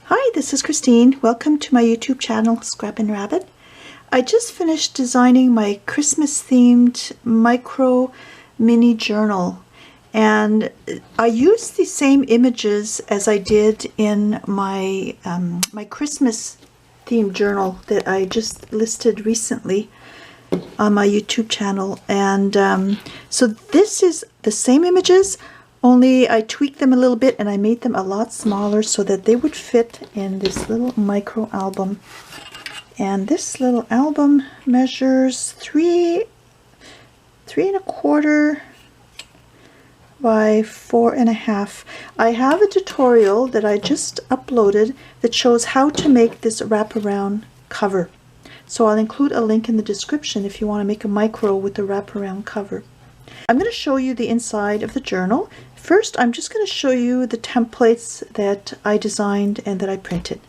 Hi, this is Christine. Welcome to my YouTube channel, Scrappin' Rabbit. I just finished designing my Christmas themed micro mini journal, and I used the same images as I did in my my Christmas themed journal that I just listed recently on my YouTube channel. And so this is the same images, only I tweaked them a little bit and I made them a lot smaller so that they would fit in this little micro album. And this little album measures 3.25 by 4.5. I have a tutorial that I just uploaded that shows how to make this wraparound cover. So I'll include a link in the description if you want to make a micro with the wraparound cover. I'm going to show you the inside of the journal. First, I'm just going to show you the templates that I designed and that I printed.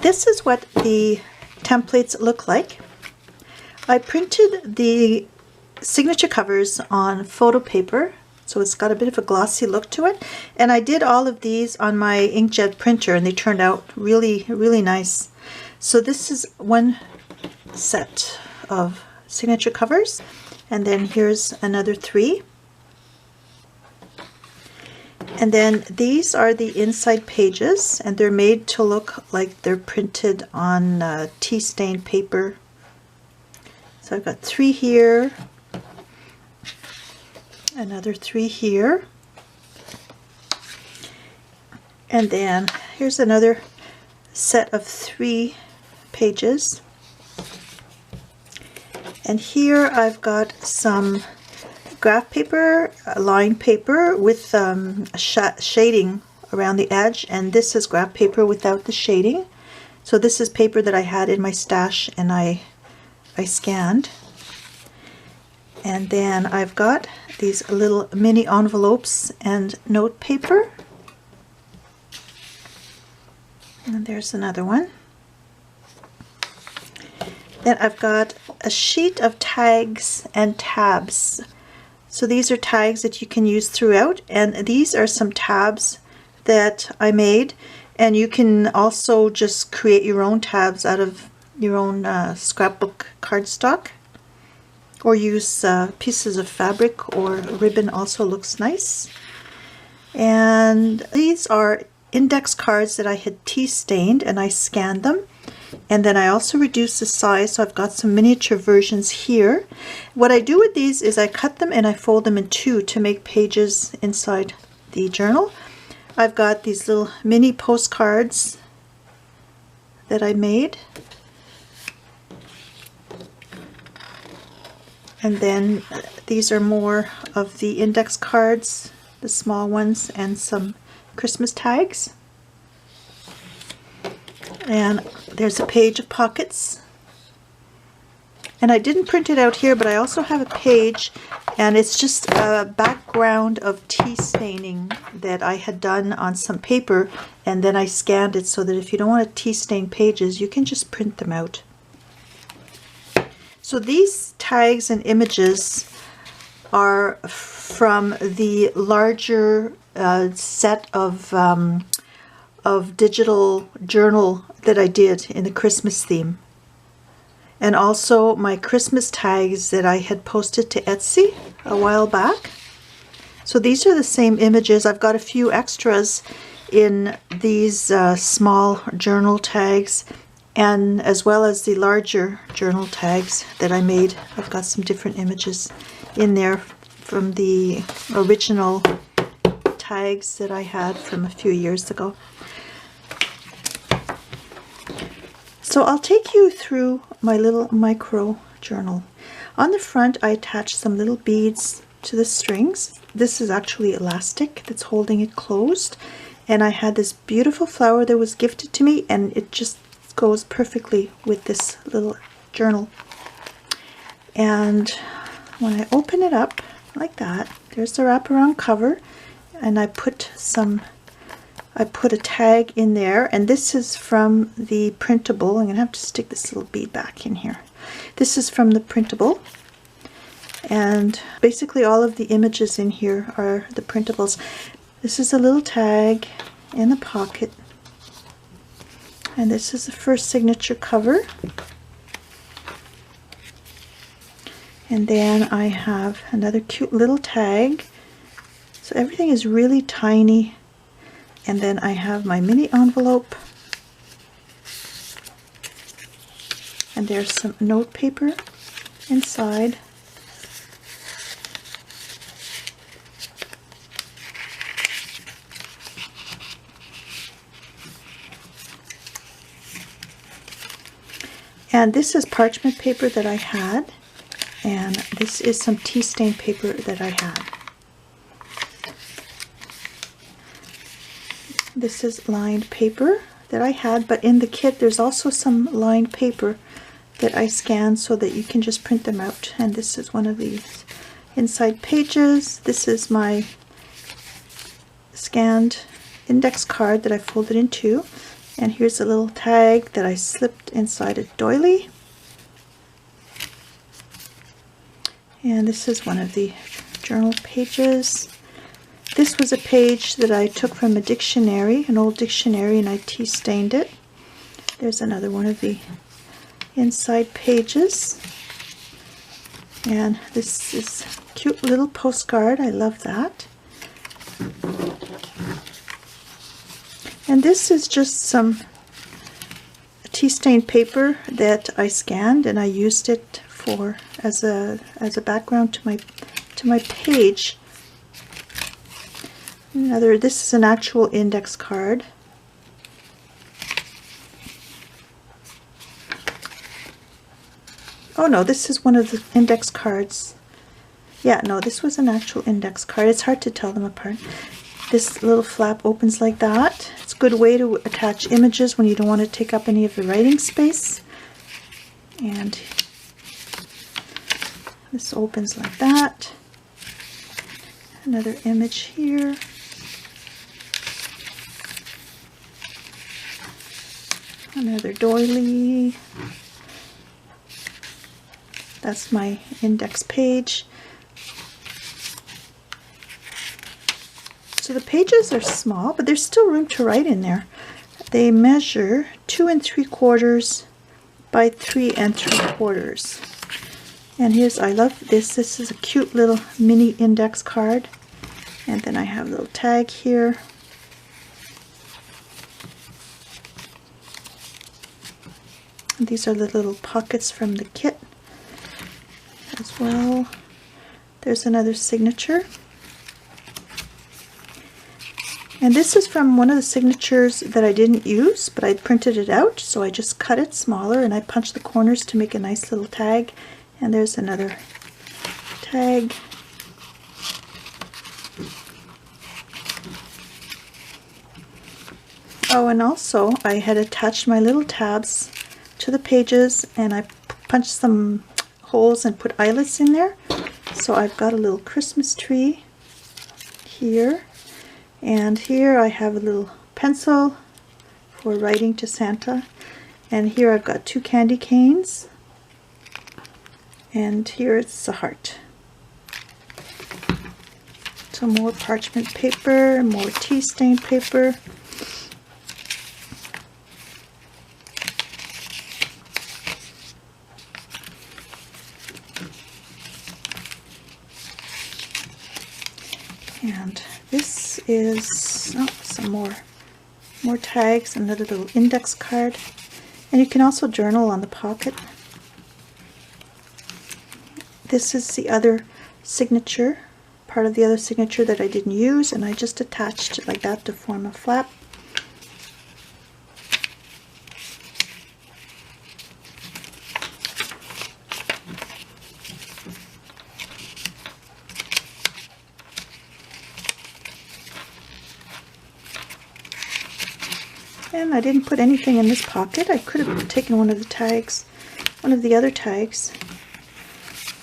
This is what the templates look like. I printed the signature covers on photo paper, so it's got a bit of a glossy look to it. And I did all of these on my inkjet printer and they turned out really, really nice. So this is one set of signature covers. And then here's another 3. And then these are the inside pages, and they're made to look like they're printed on tea stained paper. So I've got 3 here, another 3 here, and then here's another set of 3 pages. And here I've got some graph paper, lined paper with shading around the edge, and this is graph paper without the shading. So this is paper that I had in my stash and I scanned. And then I've got these little mini envelopes and note paper. And there's another one. Then I've got a sheet of tags and tabs. So these are tags that you can use throughout, and these are some tabs that I made, and you can also just create your own tabs out of your own scrapbook cardstock, or use pieces of fabric or ribbon, also looks nice. And these are index cards that I had tea stained and I scanned them. And then I also reduced the size, so I've got some miniature versions here. What I do with these is I cut them and I fold them in 2 to make pages inside the journal. I've got these little mini postcards that I made. And then these are more of the index cards, the small ones, and some Christmas tags. And there's a page of pockets, and I didn't print it out here, but I also have a page, and it's just a background of tea staining that I had done on some paper, and then I scanned it so that if you don't want to tea stain pages, you can just print them out. So these tags and images are from the larger set of digital journal that I did in the Christmas theme, and also my Christmas tags that I had posted to Etsy a while back. So these are the same images. I've got a few extras in these small journal tags, and as well as the larger journal tags that I made. I've got some different images in there from the original tags that I had from a few years ago. So I'll take you through my little micro journal. On the front, I attached some little beads to the strings. This is actually elastic that's holding it closed. And I had this beautiful flower that was gifted to me, and it just goes perfectly with this little journal. And when I open it up like that, there's the wraparound cover, and I put a tag in there, and this is from the Printable. I'm going to have to stick this little bead back in here. This is from the Printable, and basically all of the images in here are the printables. This is a little tag in the pocket, And this is the first signature cover. And then I have another cute little tag. So everything is really tiny. And then I have my mini envelope. And there's some note paper inside. And this is parchment paper that I had. And this is some tea stain paper that I had. This is lined paper that I had, but in the kit there's also some lined paper that I scanned so that you can just print them out. And this is one of these inside pages. This is my scanned index card that I folded in two. And here's a little tag that I slipped inside a doily. And this is one of the journal pages. This was a page that I took from a dictionary, an old dictionary, and I tea stained it. There's another one of the inside pages. And this is a cute little postcard. I love that. And this is just some tea stained paper that I scanned, and I used it for as a background to my page. This is an actual index card. Oh no, this is one of the index cards. Yeah, no, this was an actual index card. It's hard to tell them apart. This little flap opens like that. It's a good way to attach images when you don't want to take up any of the writing space. And this opens like that. Another image here. Another doily. That's my index page. So the pages are small, but there's still room to write in there. They measure 2 3/4 by 3 3/4. And here's, I love this. This is a cute little mini index card. And then I have a little tag here. And these are the little pockets from the kit as well. There's another signature. And this is from one of the signatures that I didn't use, but I printed it out, so I just cut it smaller and I punched the corners to make a nice little tag. And there's another tag. Oh, and also I had attached my little tabs to the pages, and I punched some holes and put eyelets in there. So I've got a little Christmas tree here. And here I have a little pencil for writing to Santa. And here I've got 2 candy canes. And here it's a heart. Some more parchment paper, more tea stained paper. And this is some more tags, another little index card, and you can also journal on the pocket. This is the other signature, part of the other signature that I didn't use, and I just attached it like that to form a flap. And I didn't put anything in this pocket. I could have taken one of the tags, one of the other tags.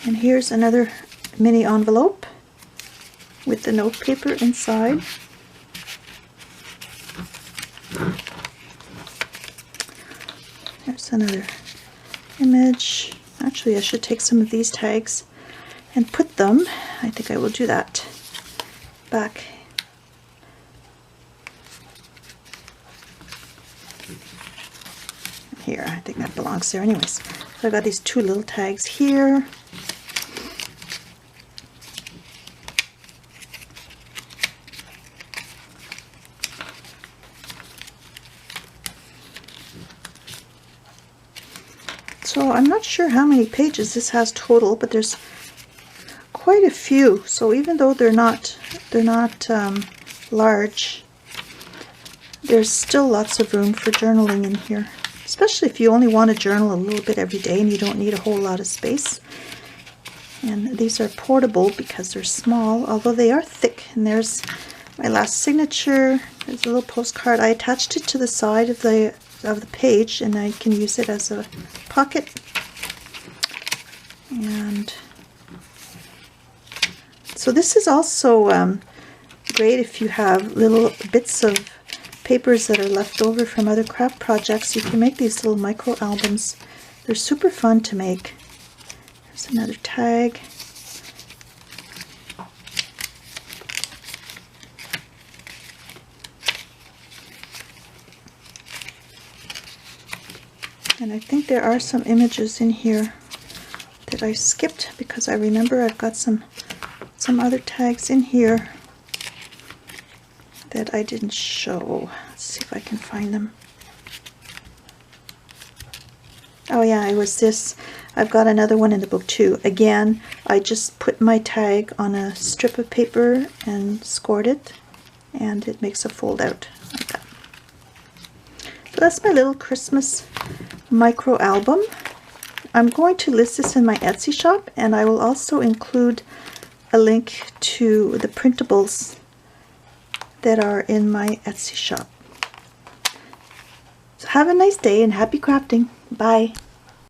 And here's another mini envelope with the note paper inside. There's another image. Actually, I should take some of these tags and put them, I think I will do that, back here. I think that belongs there anyways. So I got these two little tags here. So I'm not sure how many pages this has total, but there's quite a few. So even though they're not large, there's still lots of room for journaling in here, especially if you only want to journal a little bit every day and you don't need a whole lot of space. And these are portable because they're small, although they are thick. And there's my last signature. There's a little postcard. I attached it to the side of the page, and I can use it as a pocket. And so this is also great if you have little bits of papers that are left over from other craft projects. You can make these little micro albums. They're super fun to make. There's another tag. And I think there are some images in here that I skipped because I remember I've got some other tags in here that I didn't show. Let's see if I can find them. Oh yeah, it was this. I've got another one in the book too. Again, I just put my tag on a strip of paper and scored it, and it makes a fold out like that. So that's my little Christmas micro album. I'm going to list this in my Etsy shop, and I will also include a link to the printables that are in my Etsy shop. So have a nice day and happy crafting. Bye.